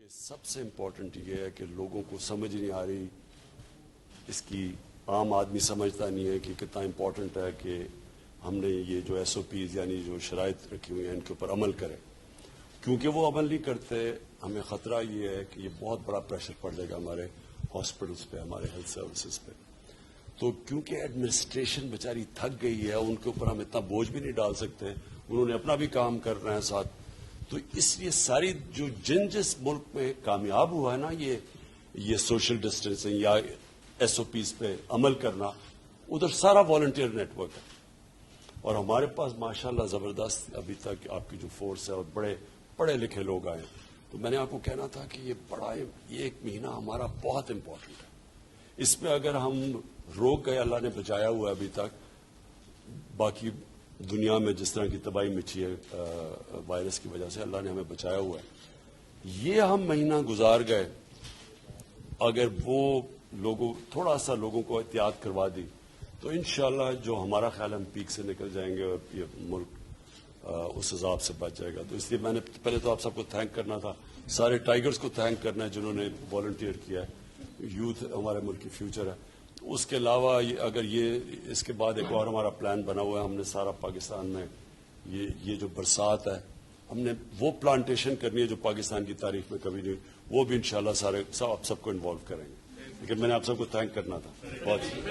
کہ سب سے امپورٹنٹ یہ ہے کہ لوگوں کو سمجھ نہیں آ رہی، اس کی عام آدمی سمجھتا نہیں ہے کہ کتنا امپورٹنٹ ہے کہ ہم نے یہ جو ایس او پیز یعنی جو شرائط رکھی ہوئی ہیں ان کے اوپر عمل کریں. کیونکہ وہ عمل نہیں کرتے، ہمیں خطرہ یہ ہے کہ یہ بہت بڑا پریشر پڑ جائے گا ہمارے ہاسپٹلس پہ، ہمارے ہیلتھ سروسز پہ. تو کیونکہ ایڈمنسٹریشن بیچاری تھک گئی ہے، ان کے اوپر ہم اتنا بوجھ بھی نہیں ڈال سکتے، انہوں نے اپنا بھی کام کرنا ہے ساتھ. تو اس لیے ساری جو جس ملک میں کامیاب ہوا ہے نا یہ سوشل ڈسٹینسنگ یا ایس او پیز پہ عمل کرنا، ادھر سارا والنٹیئر نیٹ ورک ہے. اور ہمارے پاس ماشاءاللہ زبردست ابھی تک آپ کی جو فورس ہے اور بڑے پڑھے لکھے لوگ آئے. تو میں نے آپ کو کہنا تھا کہ یہ ایک مہینہ ہمارا بہت امپورٹنٹ ہے. اس میں اگر ہم روک گئے، اللہ نے بچایا ہوا ہے ابھی تک. باقی دنیا میں جس طرح کی تباہی مچی ہے وائرس کی وجہ سے، اللہ نے ہمیں بچایا ہوا ہے. یہ ہم مہینہ گزار گئے، اگر وہ تھوڑا سا لوگوں کو احتیاط کروا دی تو انشاءاللہ جو ہمارا خیال ہم پیک سے نکل جائیں گے اور یہ ملک اس عذاب سے بچ جائے گا. تو اس لیے میں نے پہلے تو آپ سب کو تھینک کرنا تھا، سارے ٹائیگرز کو تھینک کرنا ہے جنہوں نے والنٹیئر کیا ہے. یوتھ ہمارے ملک کی فیوچر ہے. اس کے علاوہ اگر اس کے بعد ایک اور ہمارا پلان بنا ہوا ہے، ہم نے سارا پاکستان میں یہ جو برسات ہے ہم نے وہ پلانٹیشن کرنی ہے جو پاکستان کی تاریخ میں کبھی نہیں، وہ بھی انشاءاللہ آپ سب کو انوالو کریں گے. لیکن میں نے آپ سب کو تھینک کرنا تھا بہت.